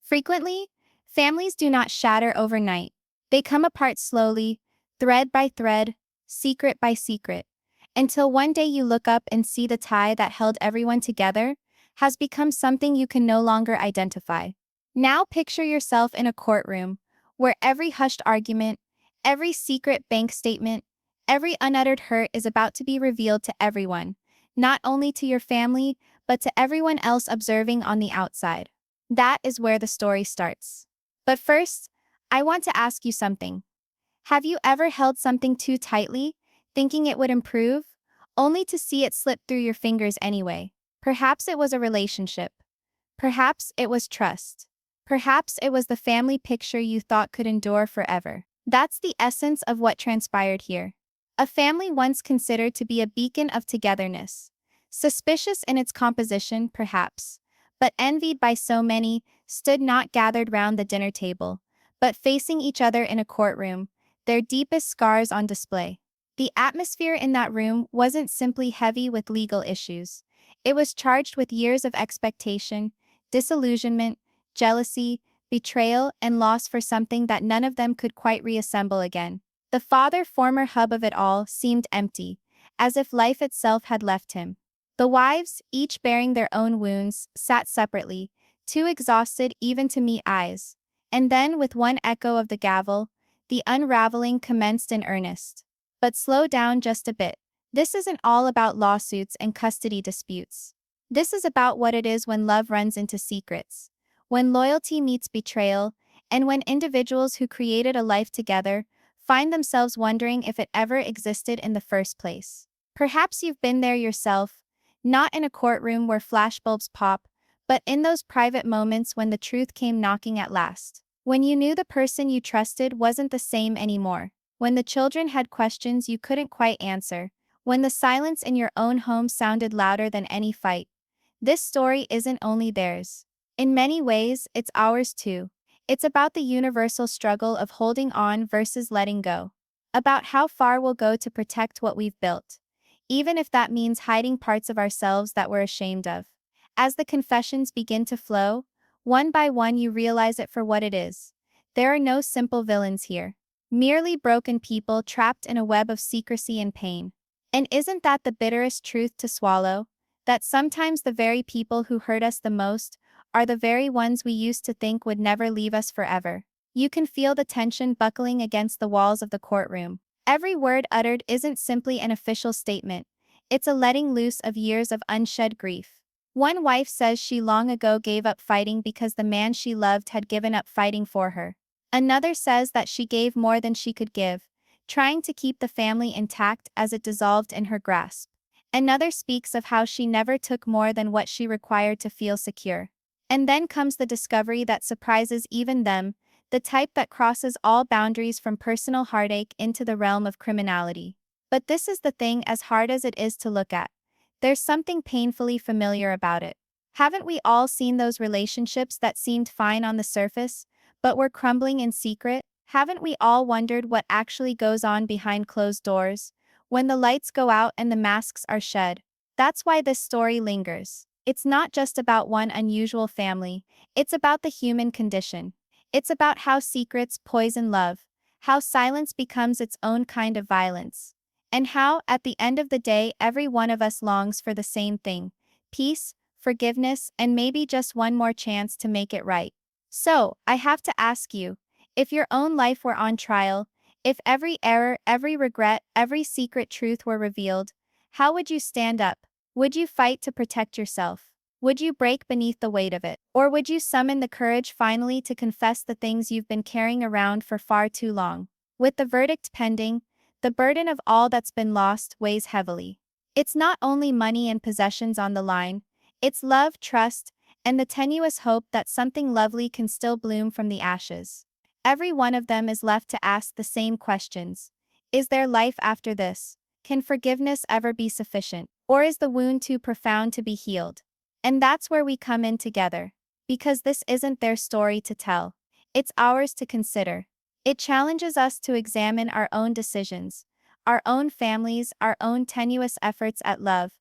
Frequently, families do not shatter overnight. They come apart slowly, thread by thread, secret by secret, until one day you look up and see the tie that held everyone together has become something you can no longer identify. Now picture yourself in a courtroom where every hushed argument, every secret bank statement, every unuttered hurt is about to be revealed to everyone, not only to your family, but to everyone else observing on the outside. That is where the story starts. But first, I want to ask you something. Have you ever held something too tightly, thinking it would improve, only to see it slip through your fingers anyway? Perhaps it was a relationship. Perhaps it was trust. Perhaps it was the family picture you thought could endure forever. That's the essence of what transpired here. A family once considered to be a beacon of togetherness. Suspicious in its composition, perhaps, but envied by so many, stood not gathered round the dinner table, but facing each other in a courtroom, their deepest scars on display. The atmosphere in that room wasn't simply heavy with legal issues. It was charged with years of expectation, disillusionment, jealousy, betrayal, and loss for something that none of them could quite reassemble again. The father, former hub of it all, seemed empty, as if life itself had left him. The wives, each bearing their own wounds, sat separately, too exhausted even to meet eyes. And then, with one echo of the gavel, the unraveling commenced in earnest. But slow down just a bit. This isn't all about lawsuits and custody disputes. This is about what it is when love runs into secrets, when loyalty meets betrayal, and when individuals who created a life together find themselves wondering if it ever existed in the first place. Perhaps you've been there yourself, not in a courtroom where flashbulbs pop, but in those private moments when the truth came knocking at last. When you knew the person you trusted wasn't the same anymore. When the children had questions you couldn't quite answer. When the silence in your own home sounded louder than any fight. This story isn't only theirs. In many ways, it's ours too. It's about the universal struggle of holding on versus letting go. About how far we'll go to protect what we've built, even if that means hiding parts of ourselves that we're ashamed of. As the confessions begin to flow, one by one you realize it for what it is. There are no simple villains here. Merely broken people trapped in a web of secrecy and pain. And isn't that the bitterest truth to swallow? That sometimes the very people who hurt us the most are the very ones we used to think would never leave us forever. You can feel the tension buckling against the walls of the courtroom. Every word uttered isn't simply an official statement. It's a letting loose of years of unshed grief. One wife says she long ago gave up fighting because the man she loved had given up fighting for her. Another says that she gave more than she could give, trying to keep the family intact as it dissolved in her grasp. Another speaks of how she never took more than what she required to feel secure. And then comes the discovery that surprises even them, the type that crosses all boundaries from personal heartache into the realm of criminality. But this is the thing, as hard as it is to look at, there's something painfully familiar about it. Haven't we all seen those relationships that seemed fine on the surface, but were crumbling in secret? Haven't we all wondered what actually goes on behind closed doors, when the lights go out and the masks are shed? That's why this story lingers. It's not just about one unusual family, it's about the human condition. It's about how secrets poison love, how silence becomes its own kind of violence, and how, at the end of the day, every one of us longs for the same thing: peace, forgiveness, and maybe just one more chance to make it right. So, I have to ask you, if your own life were on trial, if every error, every regret, every secret truth were revealed, how would you stand up? Would you fight to protect yourself? Would you break beneath the weight of it? Or would you summon the courage finally to confess the things you've been carrying around for far too long? With the verdict pending, the burden of all that's been lost weighs heavily. It's not only money and possessions on the line, it's love, trust, and the tenuous hope that something lovely can still bloom from the ashes. Every one of them is left to ask the same questions. Is there life after this? Can forgiveness ever be sufficient? Or is the wound too profound to be healed? And that's where we come in together. Because this isn't their story to tell. It's ours to consider. It challenges us to examine our own decisions, our own families, our own tenuous efforts at love,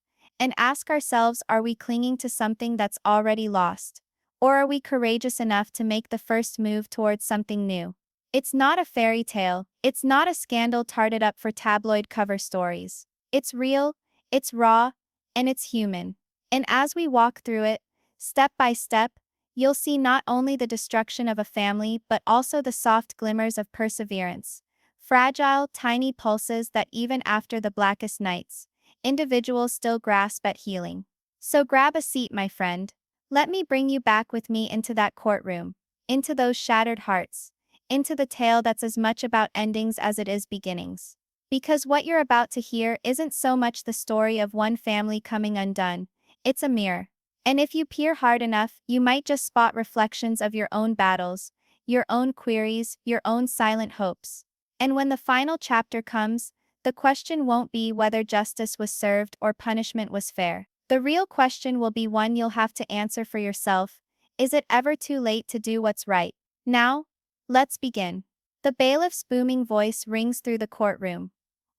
and ask ourselves, are we clinging to something that's already lost? Or are we courageous enough to make the first move towards something new? It's not a fairy tale, it's not a scandal tarted up for tabloid cover stories. It's real, it's raw, and it's human. And as we walk through it, step by step, you'll see not only the destruction of a family but also the soft glimmers of perseverance. Fragile, tiny pulses that even after the blackest nights, individuals still grasp at healing. So grab a seat, my friend. Let me bring you back with me into that courtroom, into those shattered hearts, into the tale that's as much about endings as it is beginnings. Because what you're about to hear isn't so much the story of one family coming undone, it's a mirror. And if you peer hard enough, you might just spot reflections of your own battles, your own queries, your own silent hopes. And when the final chapter comes, the question won't be whether justice was served or punishment was fair. The real question will be one you'll have to answer for yourself. Is it ever too late to do what's right? Now, let's begin. The bailiff's booming voice rings through the courtroom.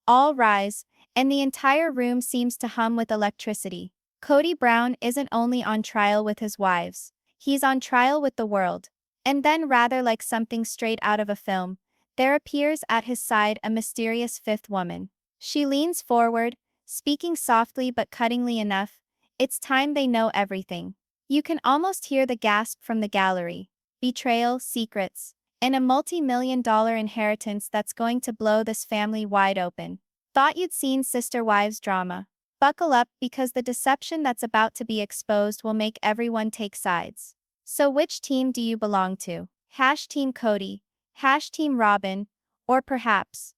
All rise, and the entire room seems to hum with electricity. Cody Brown isn't only on trial with his wives, he's on trial with the world. And then, rather like something straight out of a film, there appears at his side a mysterious fifth woman. She leans forward, speaking softly but cuttingly enough. It's time they know everything. You can almost hear the gasp from the gallery. Betrayal, secrets, and a multi-million-dollar inheritance that's going to blow this family wide open. Thought you'd seen Sister Wives drama? Buckle up, because the deception that's about to be exposed will make everyone take sides. So which team do you belong to? Team Cody, Team Robin, or perhaps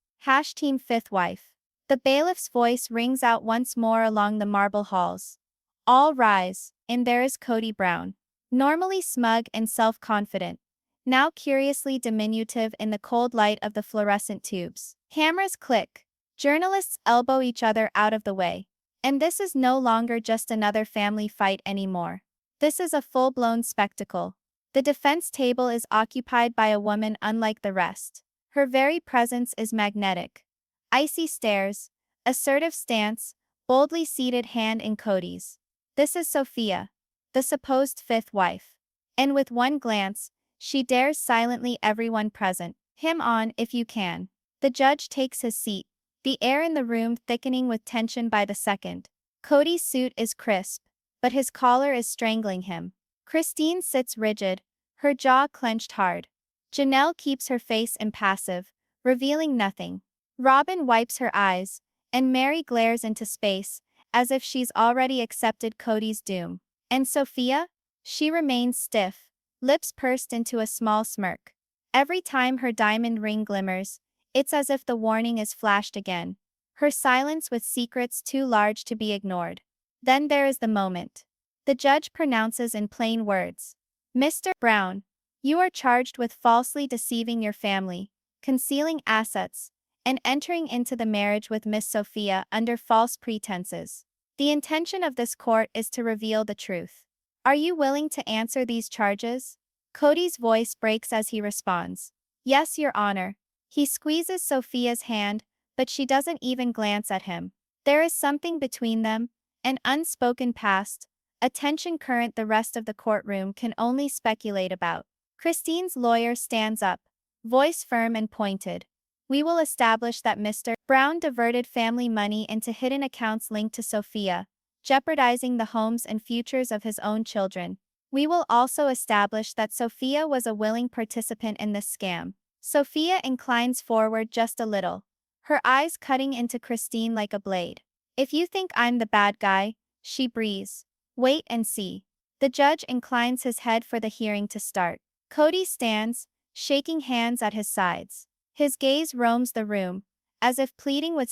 Team Fifth Wife? The bailiff's voice rings out once more along the marble halls. All rise, and there is Cody Brown. Normally smug and self-confident, now curiously diminutive in the cold light of the fluorescent tubes. Cameras click. Journalists elbow each other out of the way. And this is no longer just another family fight anymore. This is a full-blown spectacle. The defense table is occupied by a woman unlike the rest. Her very presence is magnetic. Icy stares, assertive stance, boldly seated hand in Cody's. This is Sophia, the supposed fifth wife. And with one glance, she dares silently everyone present. Him on if you can. The judge takes his seat, the air in the room thickening with tension by the second. Cody's suit is crisp, but his collar is strangling him. Christine sits rigid, her jaw clenched hard. Janelle keeps her face impassive, revealing nothing. Robin wipes her eyes, and Mary glares into space, as if she's already accepted Cody's doom. And Sophia? She remains stiff, lips pursed into a small smirk. Every time her diamond ring glimmers, it's as if the warning is flashed again. Her silence with secrets too large to be ignored. Then there is the moment. The judge pronounces in plain words. Mr. Brown, you are charged with falsely deceiving your family, concealing assets, and entering into the marriage with Miss Sophia under false pretenses. The intention of this court is to reveal the truth. Are you willing to answer these charges? Cody's voice breaks as he responds. Yes, Your Honor. He squeezes Sophia's hand, but she doesn't even glance at him. There is something between them, an unspoken past, a tension current the rest of the courtroom can only speculate about. Christine's lawyer stands up, voice firm and pointed. We will establish that Mr. Brown diverted family money into hidden accounts linked to Sophia, jeopardizing the homes and futures of his own children. We will also establish that Sophia was a willing participant in this scam. Sophia inclines forward just a little, her eyes cutting into Christine like a blade. If you think I'm the bad guy, she breathes. Wait and see. The judge inclines his head for the hearing to start. Cody stands, shaking hands at his sides. His gaze roams the room, as if pleading with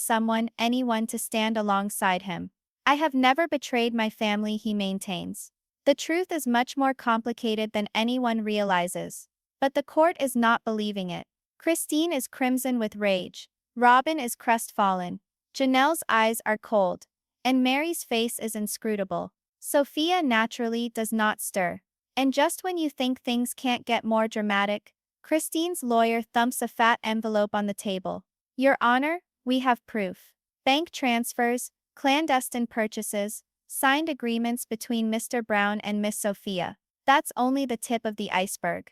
anyone to stand alongside him. I have never betrayed my family, he maintains. The truth is much more complicated than anyone realizes. But the court is not believing it. Christine is crimson with rage. Robin is crestfallen. Janelle's eyes are cold. And Mary's face is inscrutable. Sophia naturally does not stir. And just when you think things can't get more dramatic, Christine's lawyer thumps a fat envelope on the table. Your Honor, we have proof. Bank transfers, clandestine purchases, signed agreements between Mr. Brown and Miss Sophia. that's only the tip of the iceberg.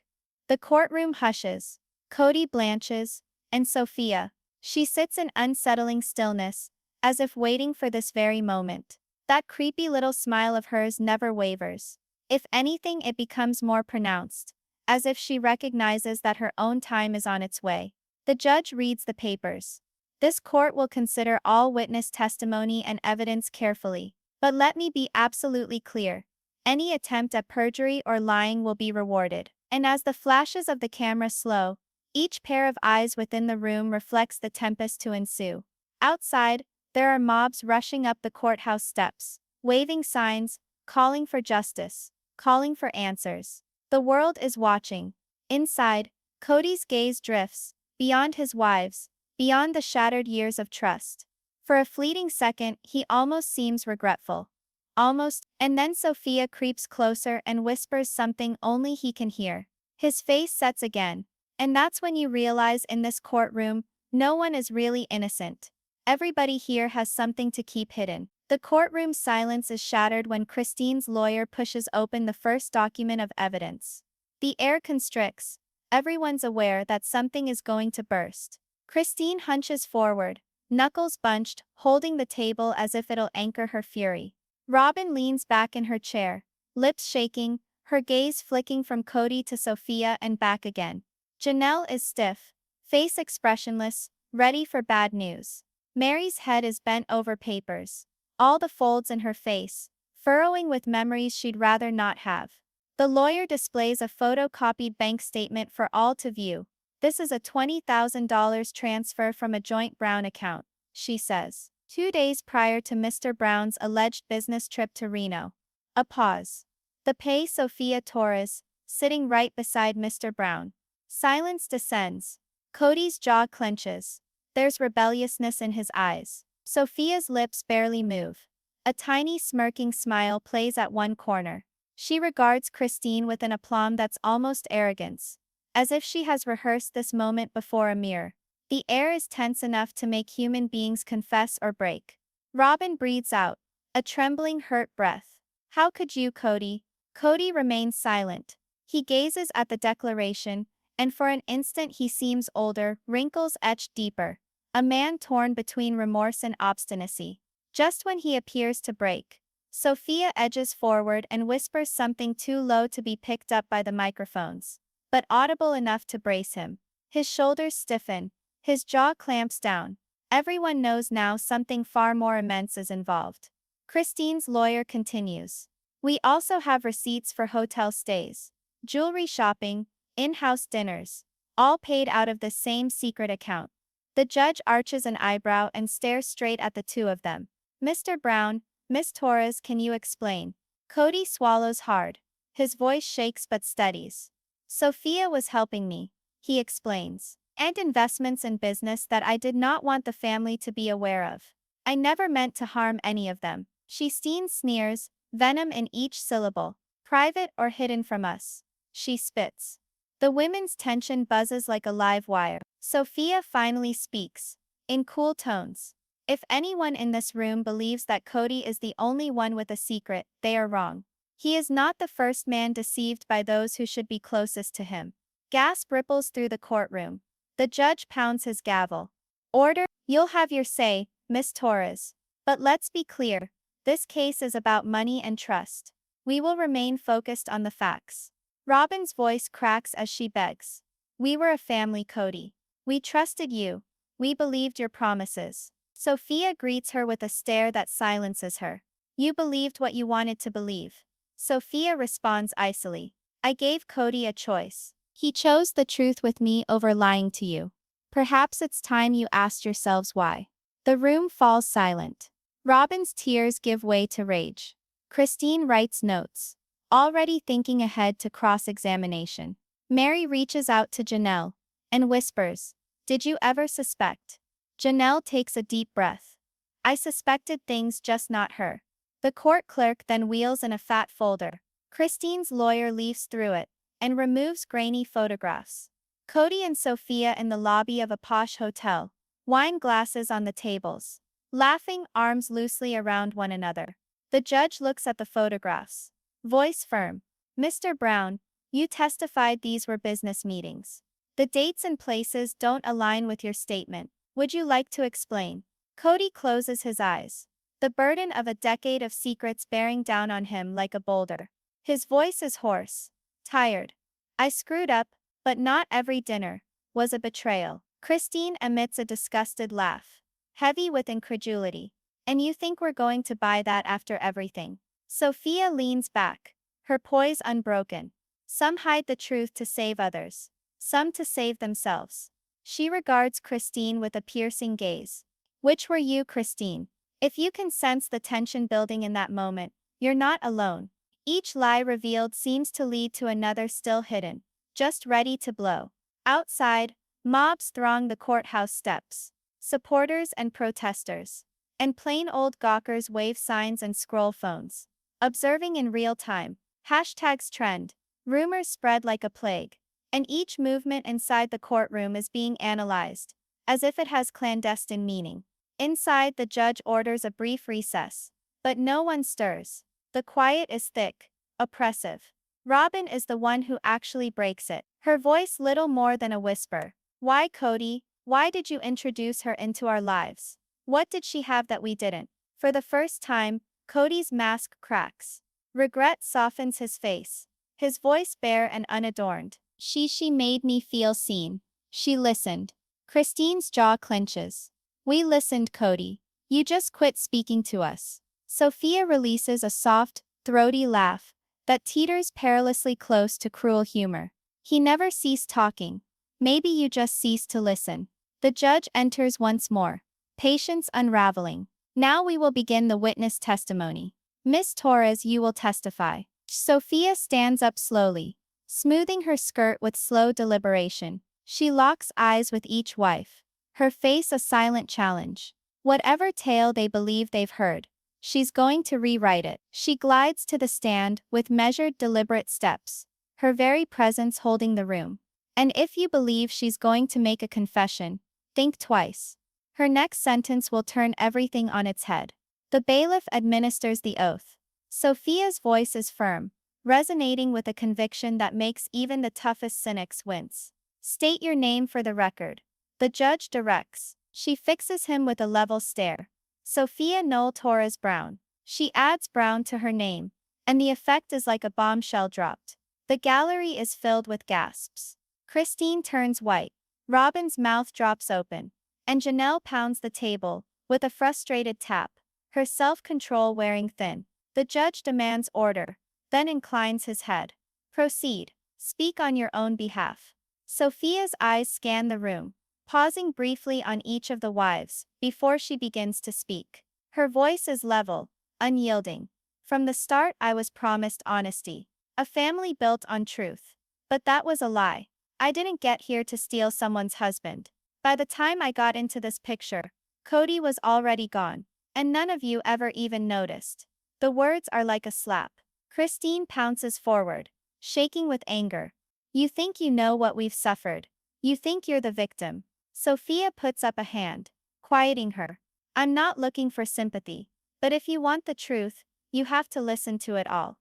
The courtroom hushes. Cody blanches, and Sophia. She sits in unsettling stillness, as if waiting for this very moment. That creepy little smile of hers never wavers. If anything, it becomes more pronounced, as if she recognizes that her own time is on its way. The judge reads the papers. This court will consider all witness testimony and evidence carefully. But let me be absolutely clear. Any attempt at perjury or lying will be rewarded. And as the flashes of the camera slow, each pair of eyes within the room reflects the tempest to ensue. Outside, there are mobs rushing up the courthouse steps, waving signs, calling for justice, calling for answers. The world is watching. Inside, Cody's gaze drifts, beyond his wives, beyond the shattered years of trust. For a fleeting second, he almost seems regretful. Almost, and then Sophia creeps closer and whispers something only he can hear. His face sets again. And that's when you realize in this courtroom, no one is really innocent. Everybody here has something to keep hidden. The courtroom's silence is shattered when Christine's lawyer pushes open the first document of evidence. The air constricts. Everyone's aware that something is going to burst. Christine hunches forward, knuckles bunched, holding the table as if it'll anchor her fury. Robin leans back in her chair, lips shaking, her gaze flicking from Cody to Sophia and back again. Janelle is stiff, face expressionless, ready for bad news. Mary's head is bent over papers, all the folds in her face, furrowing with memories she'd rather not have. The lawyer displays a photocopied bank statement for all to view. This is a $20,000 transfer from a joint Brown account, she says, 2 days prior to Mr. Brown's alleged business trip to Reno. A pause. The pay Sophia Torres, sitting right beside Mr. Brown. Silence descends. Cody's jaw clenches. There's rebelliousness in his eyes. Sophia's lips barely move. A tiny smirking smile plays at one corner. She regards Christine with an aplomb that's almost arrogance, as if she has rehearsed this moment before a mirror. The air is tense enough to make human beings confess or break. Robin breathes out, a trembling, hurt breath. How could you, Cody? Cody remains silent. He gazes at the declaration, and for an instant he seems older, wrinkles etched deeper. A man torn between remorse and obstinacy. Just when he appears to break, Sophia edges forward and whispers something too low to be picked up by the microphones, but audible enough to brace him. His shoulders stiffen, his jaw clamps down. Everyone knows now something far more immense is involved. Christine's lawyer continues. We also have receipts for hotel stays, jewelry shopping, in-house dinners, all paid out of the same secret account. The judge arches an eyebrow and stares straight at the two of them. Mr. Brown, Miss Torres, can you explain? Cody swallows hard. His voice shakes but steadies. Sophia was helping me, he explains, and investments in business that I did not want the family to be aware of. I never meant to harm any of them. Christine sneers, venom in each syllable. Private or hidden from us. She spits. The women's tension buzzes like a live wire. Sophia finally speaks, in cool tones. If anyone in this room believes that Cody is the only one with a secret, they are wrong. He is not the first man deceived by those who should be closest to him. Gasp ripples through the courtroom. The judge pounds his gavel. Order, you'll have your say, Miss Torres. But let's be clear, this case is about money and trust. We will remain focused on the facts. Robin's voice cracks as she begs. We were a family, Cody. We trusted you. We believed your promises. Sophia greets her with a stare that silences her. You believed what you wanted to believe. Sophia responds icily. I gave Cody a choice. He chose the truth with me over lying to you. Perhaps it's time you asked yourselves why. The room falls silent. Robin's tears give way to rage. Christine writes notes, already thinking ahead to cross-examination. Mary reaches out to Janelle and whispers, Did you ever suspect? Janelle takes a deep breath. I suspected things, just not her. The court clerk then wheels in a fat folder. Christine's lawyer leafs through it and removes grainy photographs. Cody and Sophia in the lobby of a posh hotel, wine glasses on the tables, laughing, arms loosely around one another. The judge looks at the photographs. Voice firm. Mr. Brown, you testified these were business meetings. The dates and places don't align with your statement. Would you like to explain? Cody closes his eyes, the burden of a decade of secrets bearing down on him like a boulder. His voice is hoarse, tired. I screwed up, but not every dinner was a betrayal. Christine emits a disgusted laugh, heavy with incredulity. And you think we're going to buy that after everything? Sophia leans back, her poise unbroken. Some hide the truth to save others, some to save themselves. She regards Christine with a piercing gaze. Which were you, Christine? If you can sense the tension building in that moment, you're not alone. Each lie revealed seems to lead to another still hidden, just ready to blow. Outside, mobs throng the courthouse steps. Supporters and protesters. And plain old gawkers wave signs and scroll phones. Observing in real time. Hashtags trend. Rumors spread like a plague. And each movement inside the courtroom is being analyzed, as if it has clandestine meaning. Inside, the judge orders a brief recess. But no one stirs. The quiet is thick, oppressive. Robin is the one who actually breaks it. Her voice little more than a whisper. Why, Cody? Why did you introduce her into our lives? What did she have that we didn't? For the first time, Cody's mask cracks. Regret softens his face, his voice bare and unadorned. She made me feel seen. She listened. Christine's jaw clenches. We listened, Cody. You just quit speaking to us. Sophia releases a soft, throaty laugh that teeters perilously close to cruel humor. He never ceased talking. Maybe you just ceased to listen. The judge enters once more, patience unraveling. Now we will begin the witness testimony. Miss Torres, you will testify. Sophia stands up slowly, smoothing her skirt with slow deliberation. She locks eyes with each wife, her face a silent challenge. Whatever tale they believe they've heard, she's going to rewrite it. She glides to the stand with measured, deliberate steps, her very presence holding the room. And if you believe she's going to make a confession, think twice. Her next sentence will turn everything on its head. The bailiff administers the oath. Sophia's voice is firm, resonating with a conviction that makes even the toughest cynics wince. State your name for the record. The judge directs. She fixes him with a level stare. Sophia Noel Torres Brown. She adds Brown to her name, and the effect is like a bombshell dropped. The gallery is filled with gasps. Christine turns white. Robin's mouth drops open, and Janelle pounds the table with a frustrated tap, her self-control wearing thin. The judge demands order, then inclines his head. Proceed. Speak on your own behalf. Sophia's eyes scan the room, pausing briefly on each of the wives before she begins to speak. Her voice is level, unyielding. From the start, I was promised honesty, a family built on truth. But that was a lie. I didn't get here to steal someone's husband. By the time I got into this picture, Cody was already gone, and none of you ever even noticed. The words are like a slap. Christine pounces forward, shaking with anger. You think you know what we've suffered. You think you're the victim. Sophia puts up a hand, quieting her. I'm not looking for sympathy, but if you want the truth, you have to listen to it all.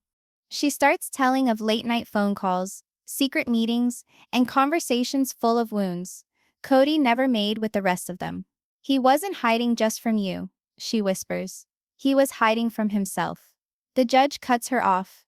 She starts telling of late-night phone calls, secret meetings, and conversations full of wounds Cody never made with the rest of them. He wasn't hiding just from you, she whispers. He was hiding from himself. The judge cuts her off.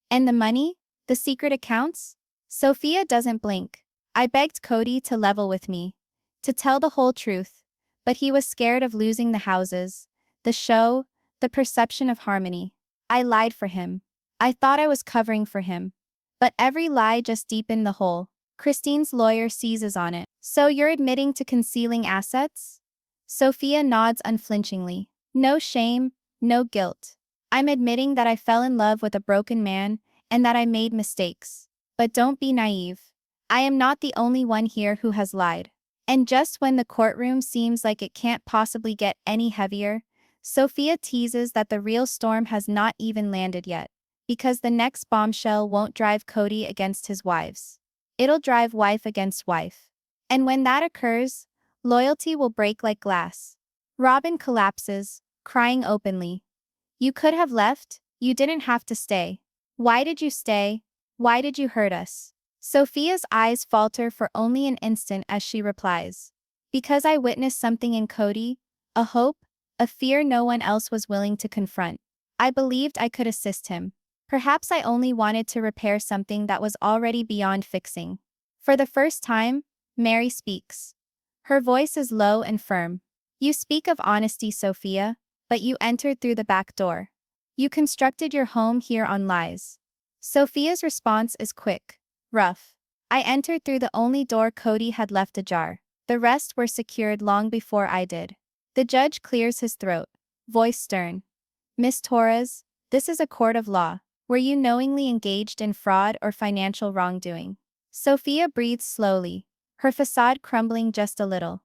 And the money? The secret accounts? Sophia doesn't blink. I begged Cody to level with me, to tell the whole truth, but he was scared of losing the houses, the show, the perception of harmony. I lied for him. I thought I was covering for him. But every lie just deepened the hole. Christine's lawyer seizes on it. So you're admitting to concealing assets? Sophia nods unflinchingly. No shame, no guilt. I'm admitting that I fell in love with a broken man and that I made mistakes. But don't be naive. I am not the only one here who has lied. And just when the courtroom seems like it can't possibly get any heavier, Sophia teases that the real storm has not even landed yet. Because the next bombshell won't drive Cody against his wives. It'll drive wife against wife. And when that occurs, loyalty will break like glass. Robin collapses, crying openly. You could have left, you didn't have to stay. Why did you stay? Why did you hurt us? Sophia's eyes falter for only an instant as she replies. Because I witnessed something in Cody, a hope, a fear no one else was willing to confront. I believed I could assist him. Perhaps I only wanted to repair something that was already beyond fixing. For the first time, Mary speaks. Her voice is low and firm. You speak of honesty, Sophia, but you entered through the back door. You constructed your home here on lies. Sophia's response is quick, rough. I entered through the only door Cody had left ajar. The rest were secured long before I did. The judge clears his throat, voice stern. Miss Torres, this is a court of law. Were you knowingly engaged in fraud or financial wrongdoing? Sophia breathes slowly, her facade crumbling just a little.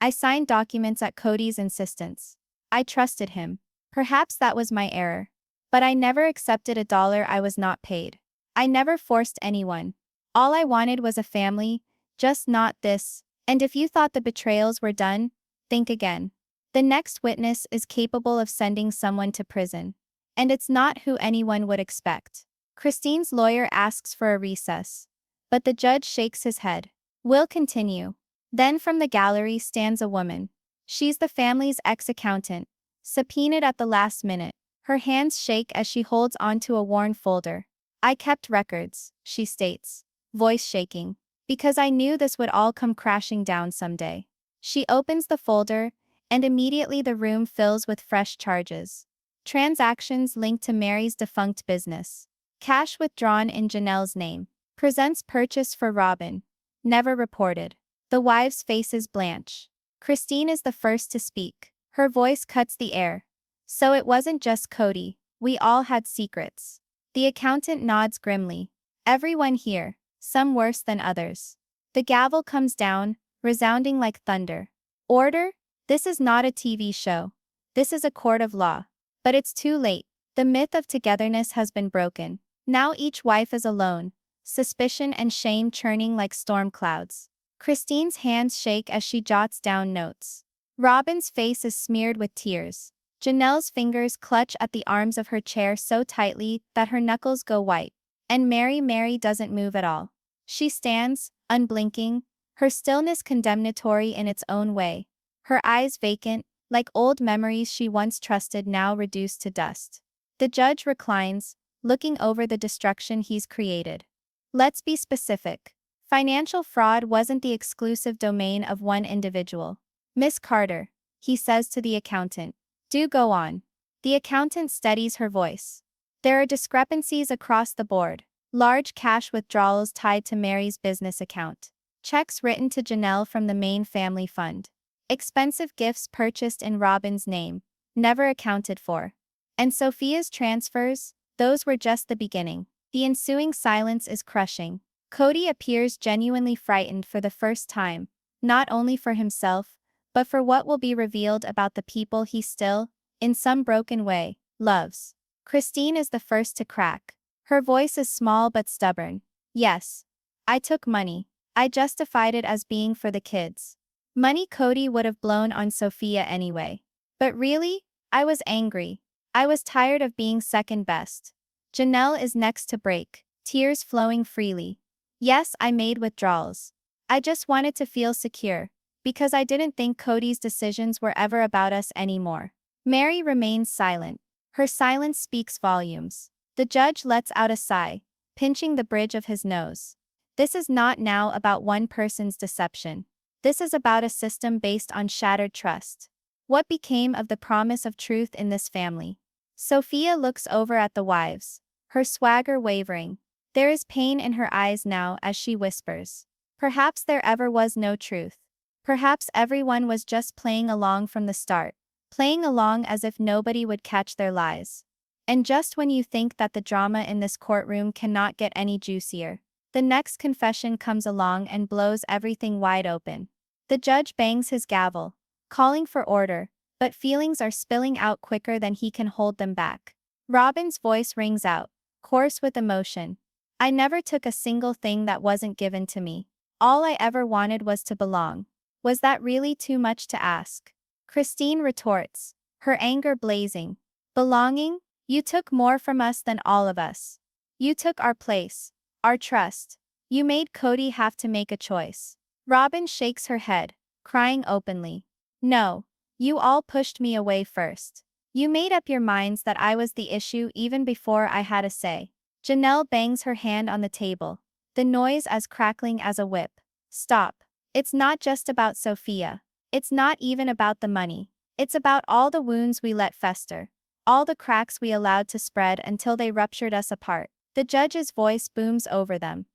I signed documents at Cody's insistence. I trusted him. Perhaps that was my error. But I never accepted $1 I was not paid. I never forced anyone. All I wanted was a family, just not this. And if you thought the betrayals were done, think again. The next witness is capable of sending someone to prison. And it's not who anyone would expect. Christine's lawyer asks for a recess. But the judge shakes his head. We'll continue. Then from the gallery stands a woman. She's the family's ex-accountant, subpoenaed at the last minute. Her hands shake as she holds onto a worn folder. I kept records, she states, voice shaking, because I knew this would all come crashing down someday. She opens the folder, and immediately the room fills with fresh charges. Transactions linked to Mary's defunct business. Cash withdrawn in Janelle's name. Presents purchase for Robin. Never reported. The wives' faces blanch. Christine is the first to speak. Her voice cuts the air. So it wasn't just Cody. We all had secrets. The accountant nods grimly. Everyone here, some worse than others. The gavel comes down, resounding like thunder. Order? This is not a TV show. This is a court of law. But it's too late. The myth of togetherness has been broken. Now each wife is alone, suspicion and shame churning like storm clouds. Christine's hands shake as she jots down notes. Robin's face is smeared with tears. Janelle's fingers clutch at the arms of her chair so tightly that her knuckles go white. And Mary doesn't move at all. She stands, unblinking, her stillness condemnatory in its own way. Her eyes vacant, like old memories she once trusted now reduced to dust. The judge reclines, looking over the destruction he's created. Let's be specific. Financial fraud wasn't the exclusive domain of one individual. Miss Carter, he says to the accountant. Do go on. The accountant steadies her voice. There are discrepancies across the board. Large cash withdrawals tied to Mary's business account. Checks written to Janelle from the main family fund. Expensive gifts purchased in Robin's name, never accounted for. And Sophia's transfers, those were just the beginning. The ensuing silence is crushing. Cody appears genuinely frightened for the first time, not only for himself, but for what will be revealed about the people he still, in some broken way, loves. Christine is the first to crack. Her voice is small but stubborn. Yes. I took money. I justified it as being for the kids. Money Cody would have blown on Sophia anyway. But really, I was angry. I was tired of being second best. Janelle is next to break, tears flowing freely. Yes, I made withdrawals. I just wanted to feel secure, because I didn't think Cody's decisions were ever about us anymore. Mary remains silent. Her silence speaks volumes. The judge lets out a sigh, pinching the bridge of his nose. This is not now about one person's deception. This is about a system based on shattered trust. What became of the promise of truth in this family? Sophia looks over at the wives, her swagger wavering. There is pain in her eyes now as she whispers. Perhaps there ever was no truth. Perhaps everyone was just playing along from the start, playing along as if nobody would catch their lies. And just when you think that the drama in this courtroom cannot get any juicier, the next confession comes along and blows everything wide open. The judge bangs his gavel, calling for order, but feelings are spilling out quicker than he can hold them back. Robin's voice rings out, coarse with emotion. I never took a single thing that wasn't given to me. All I ever wanted was to belong. Was that really too much to ask? Christine retorts, her anger blazing. Belonging? You took more from us than all of us. You took our place, Our trust. You made Cody have to make a choice. Robin shakes her head, crying openly. No. You all pushed me away first. You made up your minds that I was the issue even before I had a say. Janelle bangs her hand on the table, the noise as crackling as a whip. Stop. It's not just about Sophia. It's not even about the money. It's about all the wounds we let fester. All the cracks we allowed to spread until they ruptured us apart. The judge's voice booms over them.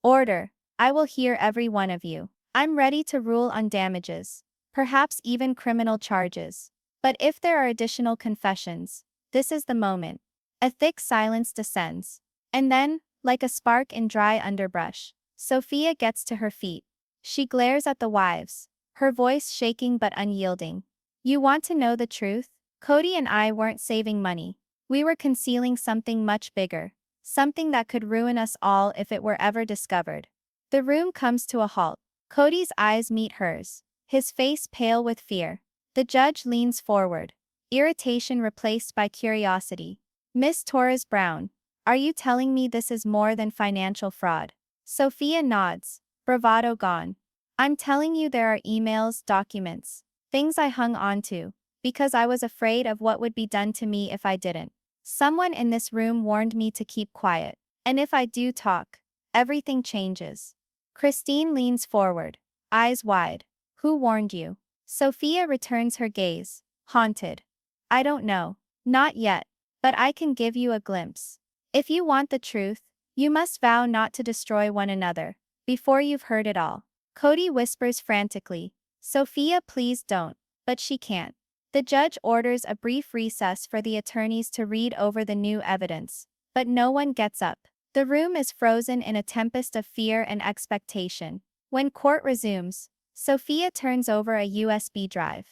Order. I will hear every one of you. I'm ready to rule on damages. Perhaps even criminal charges. But if there are additional confessions, this is the moment. A thick silence descends. And then, like a spark in dry underbrush, Sophia gets to her feet. She glares at the wives, her voice shaking but unyielding. You want to know the truth? Cody and I weren't saving money. We were concealing something much bigger. Something that could ruin us all if it were ever discovered. The room comes to a halt. Cody's eyes meet hers, his face pale with fear. The judge leans forward, irritation replaced by curiosity. Miss Torres Brown, are you telling me this is more than financial fraud? Sophia nods, bravado gone. I'm telling you there are emails, documents, things I hung on to, because I was afraid of what would be done to me if I didn't. Someone in this room warned me to keep quiet, and if I do talk, everything changes. Christine leans forward, eyes wide. Who warned you? Sophia returns her gaze, haunted. I don't know. Not yet. But I can give you a glimpse. If you want the truth, you must vow not to destroy one another, before you've heard it all. Cody whispers frantically, Sophia, please don't, but she can't. The judge orders a brief recess for the attorneys to read over the new evidence, but no one gets up. The room is frozen in a tempest of fear and expectation. When court resumes, Sophia turns over a USB drive.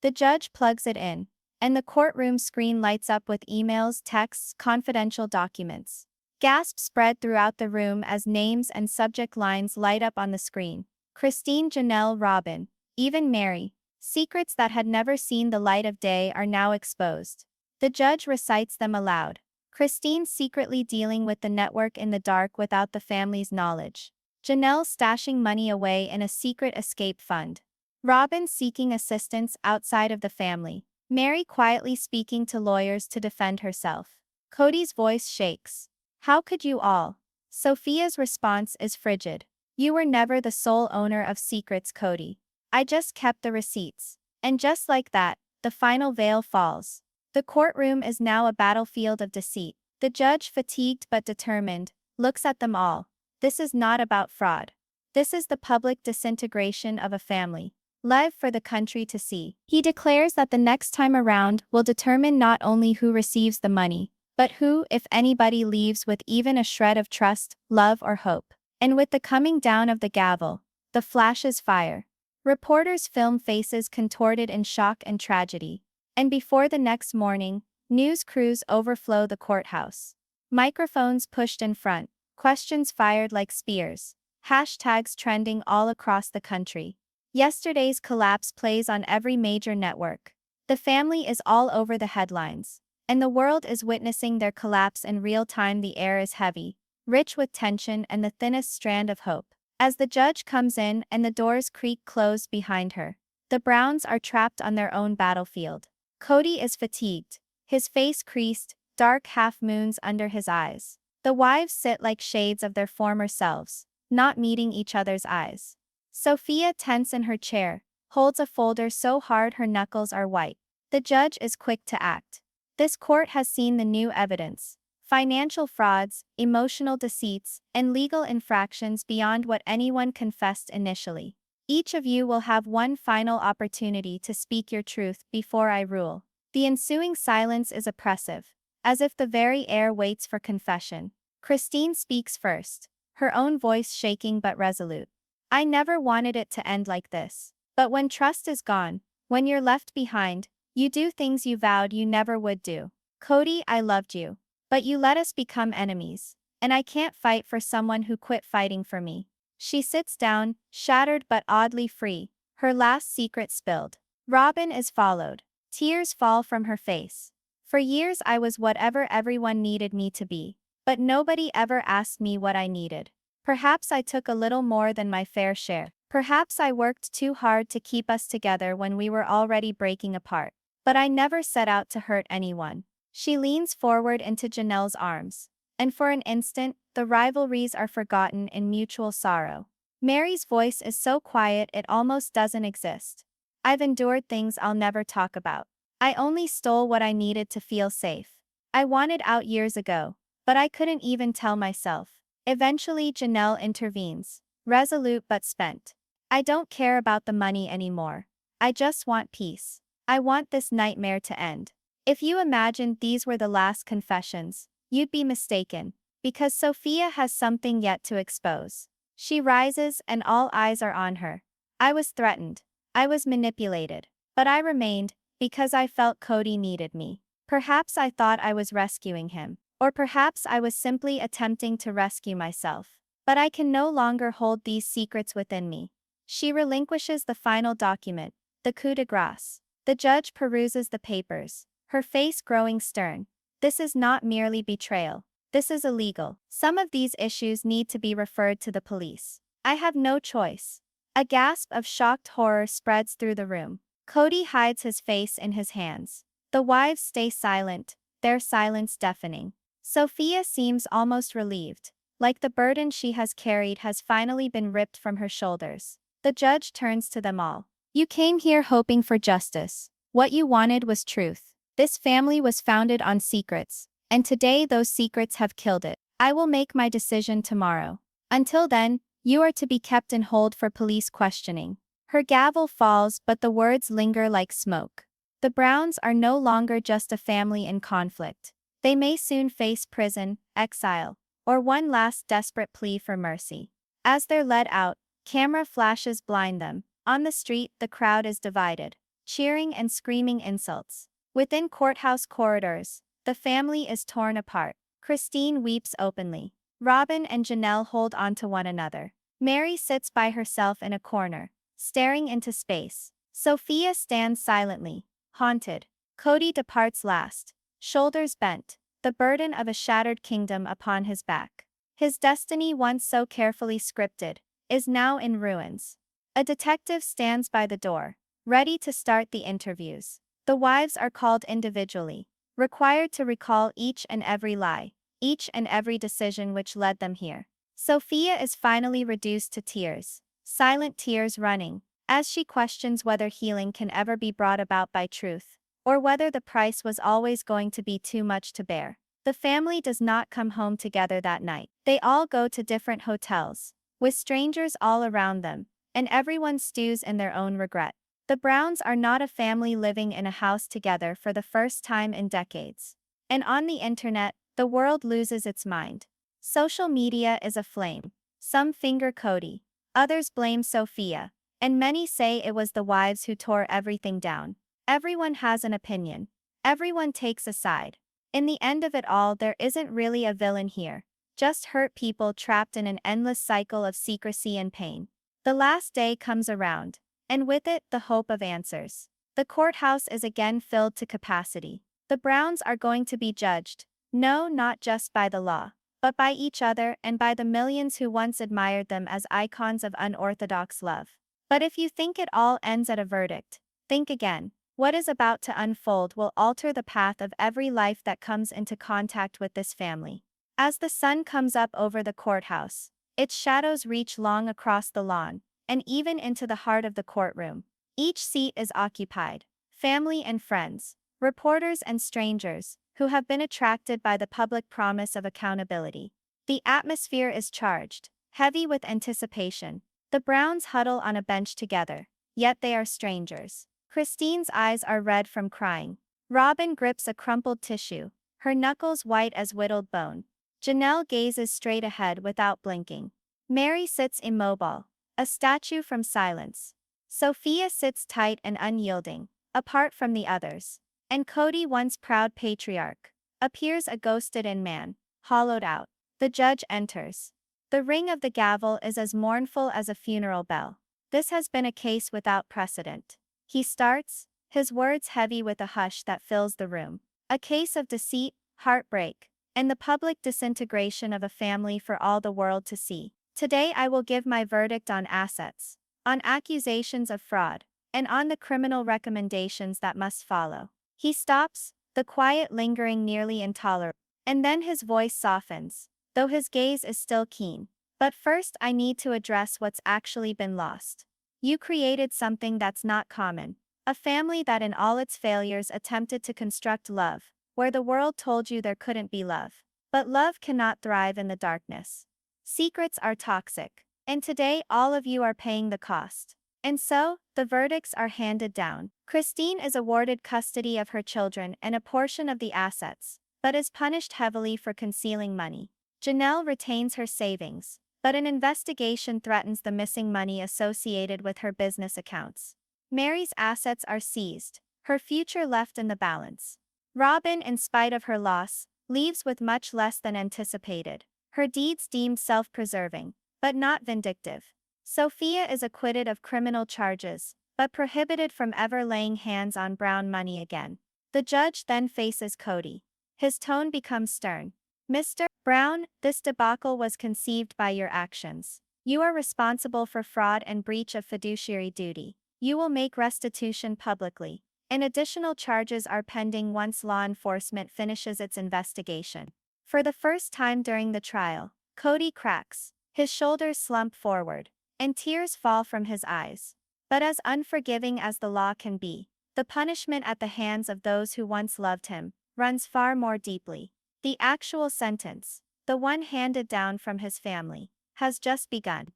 The judge plugs it in, and the courtroom screen lights up with emails, texts, confidential documents. Gasps spread throughout the room as names and subject lines light up on the screen. Christine, Janelle, Robin, even Mary. Secrets that had never seen the light of day are now exposed. The judge recites them aloud. Christine secretly dealing with the network in the dark without the family's knowledge. Janelle stashing money away in a secret escape fund. Robin seeking assistance outside of the family. Mary quietly speaking to lawyers to defend herself. Cody's voice shakes. How could you all? Sophia's response is frigid. You were never the sole owner of secrets, Cody. I just kept the receipts. And just like that, the final veil falls. The courtroom is now a battlefield of deceit. The judge, fatigued but determined, looks at them all. This is not about fraud. This is the public disintegration of a family, live for the country to see. He declares that the next time around will determine not only who receives the money, but who, if anybody, leaves with even a shred of trust, love, or hope. And with the coming down of the gavel, the flashes fire. Reporters film faces contorted in shock and tragedy. And before the next morning, news crews overflow the courthouse. Microphones pushed in front, questions fired like spears, hashtags trending all across the country. Yesterday's collapse plays on every major network. The family is all over the headlines, and the world is witnessing their collapse in real time. The air is heavy, rich with tension and the thinnest strand of hope. As the judge comes in and the doors creak closed behind her, the Browns are trapped on their own battlefield. Cody is fatigued, his face creased, dark half-moons under his eyes. The wives sit like shades of their former selves, not meeting each other's eyes. Sophia, tense in her chair, holds a folder so hard her knuckles are white. The judge is quick to act. This court has seen the new evidence. Financial frauds, emotional deceits, and legal infractions beyond what anyone confessed initially. Each of you will have one final opportunity to speak your truth before I rule. The ensuing silence is oppressive, as if the very air waits for confession. Christine speaks first, her own voice shaking but resolute. I never wanted it to end like this. But when trust is gone, when you're left behind, you do things you vowed you never would do. Cody, I loved you. But you let us become enemies, and I can't fight for someone who quit fighting for me. She sits down, shattered but oddly free, her last secret spilled. Robin is followed. Tears fall from her face. For years I was whatever everyone needed me to be. But nobody ever asked me what I needed. Perhaps I took a little more than my fair share. Perhaps I worked too hard to keep us together when we were already breaking apart. But I never set out to hurt anyone. She leans forward into Janelle's arms. And for an instant, the rivalries are forgotten in mutual sorrow. Mary's voice is so quiet it almost doesn't exist. I've endured things I'll never talk about. I only stole what I needed to feel safe. I wanted out years ago, but I couldn't even tell myself. Eventually Janelle intervenes, resolute but spent. I don't care about the money anymore. I just want peace. I want this nightmare to end. If you imagined these were the last confessions, you'd be mistaken, because Sophia has something yet to expose. She rises and all eyes are on her. I was threatened. I was manipulated. But I remained, because I felt Cody needed me. Perhaps I thought I was rescuing him. Or perhaps I was simply attempting to rescue myself. But I can no longer hold these secrets within me. She relinquishes the final document, the coup de grace. The judge peruses the papers, her face growing stern. This is not merely betrayal. This is illegal. Some of these issues need to be referred to the police. I have no choice. A gasp of shocked horror spreads through the room. Cody hides his face in his hands. The wives stay silent, their silence deafening. Sophia seems almost relieved, like the burden she has carried has finally been ripped from her shoulders. The judge turns to them all. You came here hoping for justice. What you wanted was truth. This family was founded on secrets, and today those secrets have killed it. I will make my decision tomorrow. Until then, you are to be kept in hold for police questioning. Her gavel falls, but the words linger like smoke. The Browns are no longer just a family in conflict. They may soon face prison, exile, or one last desperate plea for mercy. As they're led out, camera flashes blind them. On the street, the crowd is divided, cheering and screaming insults. Within courthouse corridors, the family is torn apart. Christine weeps openly. Robin and Janelle hold on to one another. Mary sits by herself in a corner, staring into space. Sophia stands silently, haunted. Cody departs last, shoulders bent, the burden of a shattered kingdom upon his back. His destiny, once so carefully scripted, is now in ruins. A detective stands by the door, ready to start the interviews. The wives are called individually, required to recall each and every lie, each and every decision which led them here. Sophia is finally reduced to tears, silent tears running, as she questions whether healing can ever be brought about by truth, or whether the price was always going to be too much to bear. The family does not come home together that night. They all go to different hotels, with strangers all around them, and everyone stews in their own regret. The Browns are not a family living in a house together for the first time in decades. And on the internet, the world loses its mind. Social media is aflame. Some finger Cody, others blame Sophia, and many say it was the wives who tore everything down. Everyone has an opinion. Everyone takes a side. In the end of it all, there isn't really a villain here, just hurt people trapped in an endless cycle of secrecy and pain. The last day comes around, and with it, the hope of answers. The courthouse is again filled to capacity. The Browns are going to be judged, no, not just by the law, but by each other and by the millions who once admired them as icons of unorthodox love. But if you think it all ends at a verdict, think again. What is about to unfold will alter the path of every life that comes into contact with this family. As the sun comes up over the courthouse, its shadows reach long across the lawn, and even into the heart of the courtroom. Each seat is occupied. Family and friends, reporters and strangers, who have been attracted by the public promise of accountability. The atmosphere is charged, heavy with anticipation. The Browns huddle on a bench together, yet they are strangers. Christine's eyes are red from crying. Robin grips a crumpled tissue, her knuckles white as whittled bone. Janelle gazes straight ahead without blinking. Mary sits immobile, a statue from silence. Sophia sits tight and unyielding, apart from the others. And Cody, once proud patriarch, appears a ghosted-in man, hollowed out. The judge enters. The ring of the gavel is as mournful as a funeral bell. This has been a case without precedent. He starts, his words heavy with a hush that fills the room. A case of deceit, heartbreak, and the public disintegration of a family for all the world to see. Today I will give my verdict on assets, on accusations of fraud, and on the criminal recommendations that must follow. He stops, the quiet lingering nearly intolerable, and then his voice softens, though his gaze is still keen. But first I need to address what's actually been lost. You created something that's not common. A family that in all its failures attempted to construct love, where the world told you there couldn't be love. But love cannot thrive in the darkness. Secrets are toxic, and today all of you are paying the cost. And so, the verdicts are handed down. Christine is awarded custody of her children and a portion of the assets, but is punished heavily for concealing money. Janelle retains her savings, but an investigation threatens the missing money associated with her business accounts. Mary's assets are seized, her future left in the balance. Robin, in spite of her loss, leaves with much less than anticipated. Her deeds deemed self-preserving, but not vindictive. Sophia is acquitted of criminal charges, but prohibited from ever laying hands on brown money again. The judge then faces Cody. His tone becomes stern. Mr. Brown, this debacle was conceived by your actions. You are responsible for fraud and breach of fiduciary duty. You will make restitution publicly, and additional charges are pending once law enforcement finishes its investigation. For the first time during the trial, Cody cracks, his shoulders slump forward, and tears fall from his eyes. But as unforgiving as the law can be, the punishment at the hands of those who once loved him runs far more deeply. The actual sentence, the one handed down from his family, has just begun.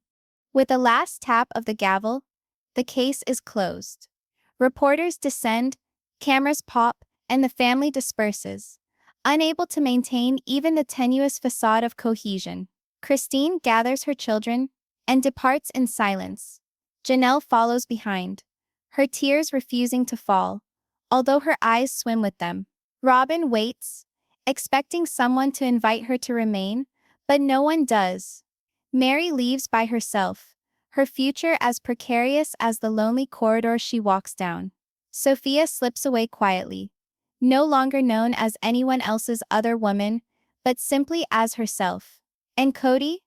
With a last tap of the gavel, the case is closed. Reporters descend, cameras pop, and the family disperses, unable to maintain even the tenuous facade of cohesion. Christine gathers her children and departs in silence. Janelle follows behind, her tears refusing to fall, although her eyes swim with them. Robin waits, expecting someone to invite her to remain, but no one does. Mary leaves by herself, her future as precarious as the lonely corridor she walks down. Sophia slips away quietly, no longer known as anyone else's other woman, but simply as herself. And Cody?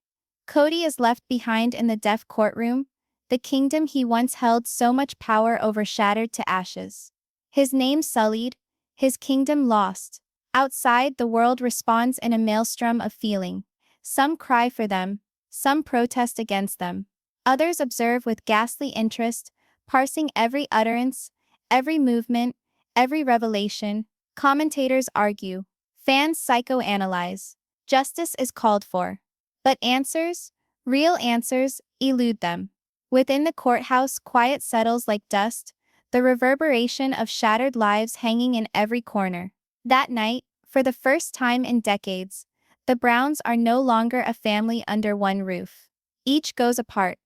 Cody is left behind in the deaf courtroom, the kingdom he once held so much power over shattered to ashes. His name sullied, his kingdom lost. Outside, the world responds in a maelstrom of feeling. Some cry for them, some protest against them. Others observe with ghastly interest, parsing every utterance, every movement, every revelation. Commentators argue. Fans psychoanalyze. Justice is called for. But answers, real answers, elude them. Within the courthouse, quiet settles like dust, the reverberation of shattered lives hanging in every corner. That night, for the first time in decades, the Browns are no longer a family under one roof. Each goes apart,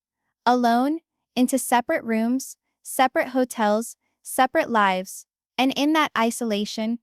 alone, into separate rooms, separate hotels, separate lives, and in that isolation,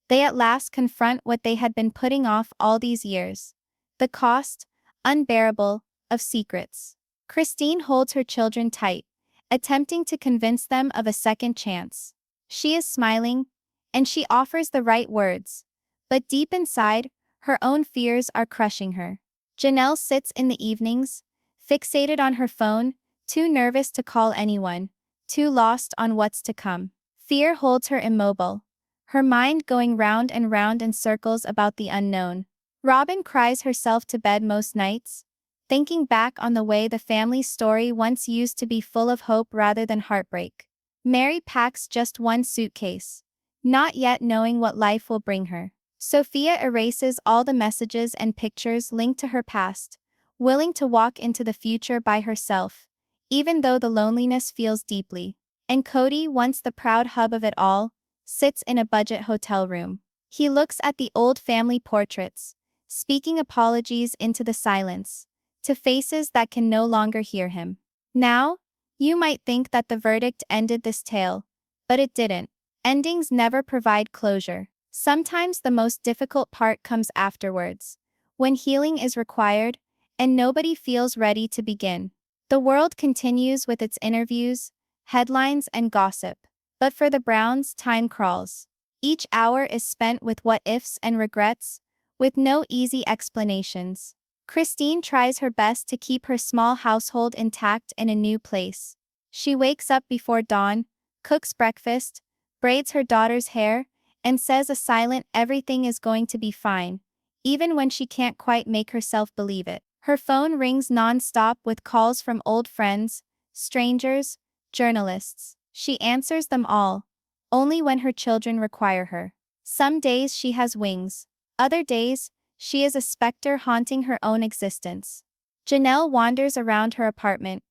they at last confront what they had been putting off all these years. The cost, unbearable, of secrets. Christine holds her children tight, attempting to convince them of a second chance. She is smiling, and she offers the right words. But deep inside, her own fears are crushing her. Janelle sits in the evenings, fixated on her phone, too nervous to call anyone, too lost on what's to come. Fear holds her immobile, her mind going round and round in circles about the unknown. Robin cries herself to bed most nights, thinking back on the way the family's story once used to be full of hope rather than heartbreak. Mary packs just one suitcase, not yet knowing what life will bring her. Sophia erases all the messages and pictures linked to her past, willing to walk into the future by herself, even though the loneliness feels deeply. And Cody, once the proud hub of it all, sits in a budget hotel room. He looks at the old family portraits, speaking apologies into the silence, to faces that can no longer hear him. Now, you might think that the verdict ended this tale, but it didn't. Endings never provide closure. Sometimes the most difficult part comes afterwards, when healing is required, and nobody feels ready to begin. The world continues with its interviews, headlines, and gossip. But for the Browns, time crawls. Each hour is spent with what-ifs and regrets, with no easy explanations. Christine tries her best to keep her small household intact in a new place. She wakes up before dawn, cooks breakfast, braids her daughter's hair, and says a silent everything is going to be fine, even when she can't quite make herself believe it. Her phone rings non-stop with calls from old friends, strangers, journalists. She answers them all, only when her children require her. Some days she has wings. Other days, she is a specter haunting her own existence. Janelle wanders around her apartment,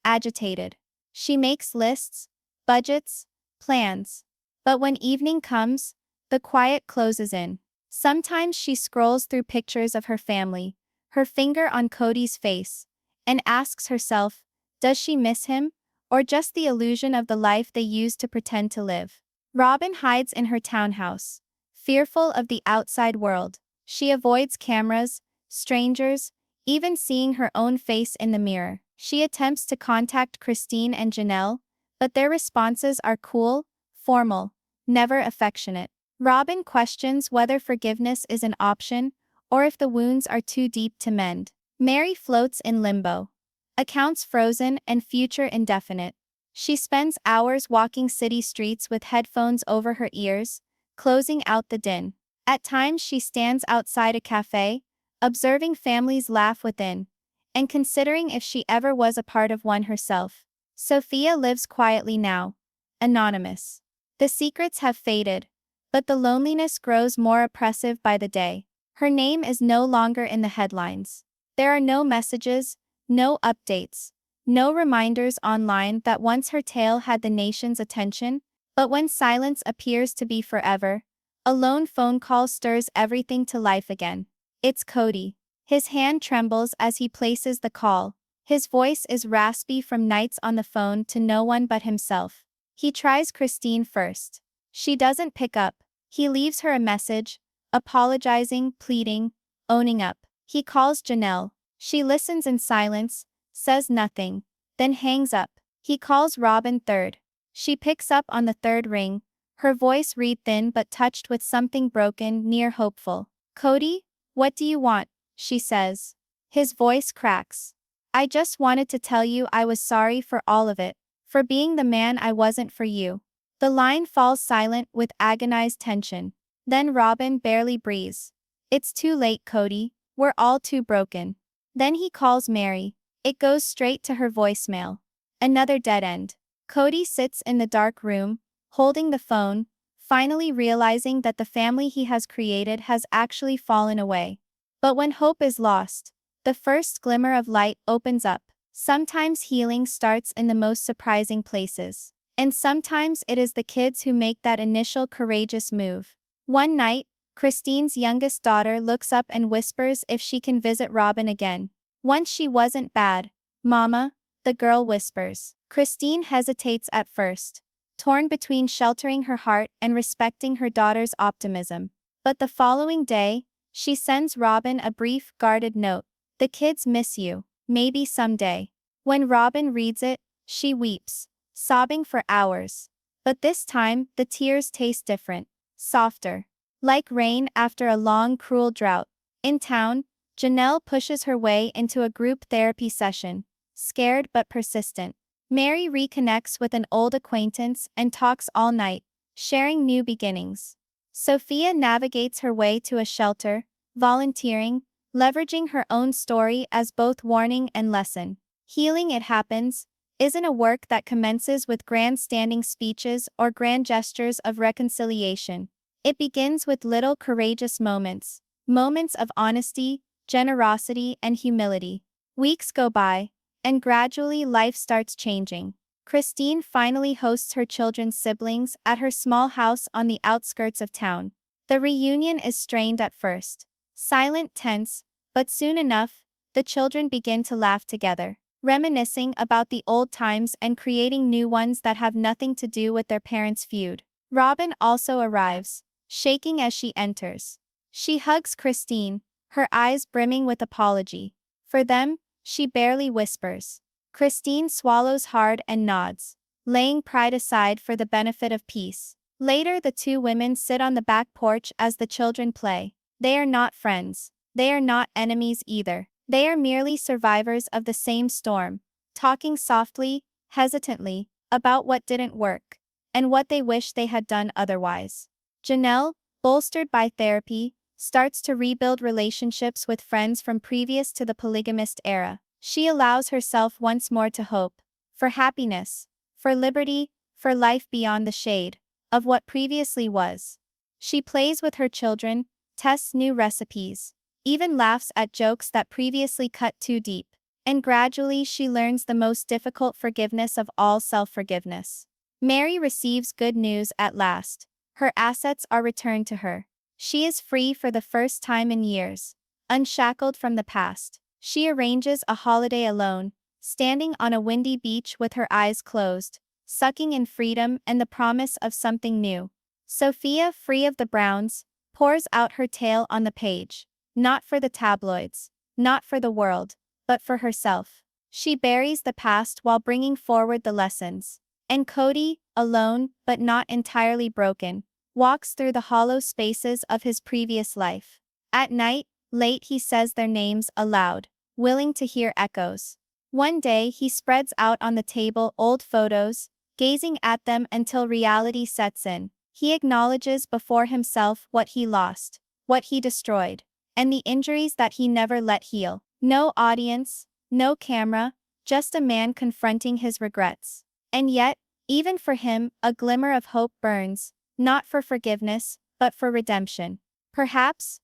agitated. She makes lists, budgets, plans. But when evening comes, the quiet closes in. Sometimes she scrolls through pictures of her family, her finger on Cody's face, and asks herself, does she miss him, or just the illusion of the life they used to pretend to live? Robin hides in her townhouse, fearful of the outside world. She avoids cameras, strangers, even seeing her own face in the mirror. She attempts to contact Christine and Janelle, but their responses are cool, formal, never affectionate. Robin questions whether forgiveness is an option, or if the wounds are too deep to mend. Mary floats in limbo. Accounts frozen and future indefinite. She spends hours walking city streets with headphones over her ears, closing out the din. At times she stands outside a cafe, observing families laugh within, and considering if she ever was a part of one herself. Sophia lives quietly now, anonymous. The secrets have faded, but the loneliness grows more oppressive by the day. Her name is no longer in the headlines. There are no messages, no updates, no reminders online that once her tale had the nation's attention, but when silence appears to be forever, a lone phone call stirs everything to life again. It's Cody. His hand trembles as he places the call. His voice is raspy from nights on the phone to no one but himself. He tries Christine first. She doesn't pick up. He leaves her a message, apologizing, pleading, owning up. He calls Janelle. She listens in silence, says nothing, then hangs up. He calls Robin third. She picks up on the third ring, her voice reed thin but touched with something broken, near hopeful. Cody, what do you want? She says. His voice cracks. I just wanted to tell you I was sorry for all of it, for being the man I wasn't for you. The line falls silent with agonized tension. Then Robin barely breathes. It's too late, Cody. We're all too broken. Then he calls Mary. It goes straight to her voicemail. Another dead end. Cody sits in the dark room, holding the phone, finally realizing that the family he has created has actually fallen away. But when hope is lost, the first glimmer of light opens up. Sometimes healing starts in the most surprising places. And sometimes it is the kids who make that initial courageous move. One night, Christine's youngest daughter looks up and whispers if she can visit Robin again. Once she wasn't bad, Mama, the girl whispers. Christine hesitates at first, torn between sheltering her heart and respecting her daughter's optimism. But the following day, she sends Robin a brief, guarded note. The kids miss you, maybe someday. When Robin reads it, she weeps, sobbing for hours. But this time, the tears taste different, softer. Like rain after a long, cruel drought. In town, Janelle pushes her way into a group therapy session, scared but persistent. Mary reconnects with an old acquaintance and talks all night, sharing new beginnings. Sophia navigates her way to a shelter, volunteering, leveraging her own story as both warning and lesson. Healing, it happens, isn't a work that commences with grandstanding speeches or grand gestures of reconciliation. It begins with little courageous moments, moments of honesty, generosity, and humility. Weeks go by, and gradually life starts changing. Christine finally hosts her children's siblings at her small house on the outskirts of town. The reunion is strained at first, silent, tense, but soon enough, the children begin to laugh together, reminiscing about the old times and creating new ones that have nothing to do with their parents' feud. Robin also arrives, shaking as she enters. She hugs Christine, her eyes brimming with apology. For them, she barely whispers. Christine swallows hard and nods, laying pride aside for the benefit of peace. Later, the two women sit on the back porch as the children play. They are not friends. They are not enemies either. They are merely survivors of the same storm, talking softly, hesitantly, about what didn't work, and what they wish they had done otherwise. Janelle, bolstered by therapy, starts to rebuild relationships with friends from previous to the polygamist era. She allows herself once more to hope, for happiness, for liberty, for life beyond the shade of what previously was. She plays with her children, tests new recipes, even laughs at jokes that previously cut too deep. And gradually she learns the most difficult forgiveness of all, self-forgiveness. Mary receives good news at last. Her assets are returned to her. She is free for the first time in years, unshackled from the past. She arranges a holiday alone, standing on a windy beach with her eyes closed, sucking in freedom and the promise of something new. Sophia, free of the Browns, pours out her tale on the page, not for the tabloids, not for the world, but for herself. She buries the past while bringing forward the lessons. And Cody, alone, but not entirely broken, walks through the hollow spaces of his previous life. At night, late he says their names aloud, willing to hear echoes. One day he spreads out on the table old photos, gazing at them until reality sets in. He acknowledges before himself what he lost, what he destroyed, and the injuries that he never let heal. No audience, no camera, just a man confronting his regrets. And yet, even for him, a glimmer of hope burns, not for forgiveness, but for redemption. Perhaps,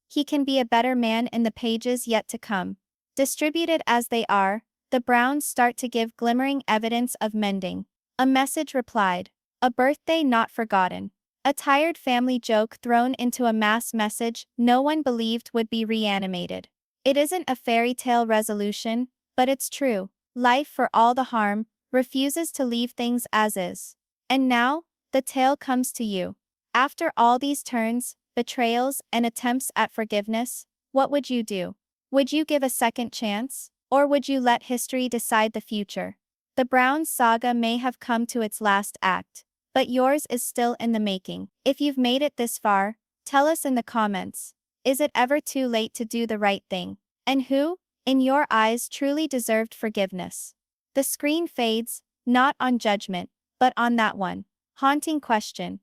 he can be a better man in the pages yet to come. Distributed as they are, the Browns start to give glimmering evidence of mending. A message replied, a birthday not forgotten, a tired family joke thrown into a mass message no one believed would be reanimated. It isn't a fairy tale resolution, but it's true. Life, for all the harm, refuses to leave things as is. And now, the tale comes to you. After all these turns, betrayals, and attempts at forgiveness, what would you do? Would you give a second chance? Or would you let history decide the future? The Browns saga may have come to its last act, but yours is still in the making. If you've made it this far, tell us in the comments. Is it ever too late to do the right thing? And who, in your eyes, truly deserved forgiveness? The screen fades, not on judgment, but on that one haunting question.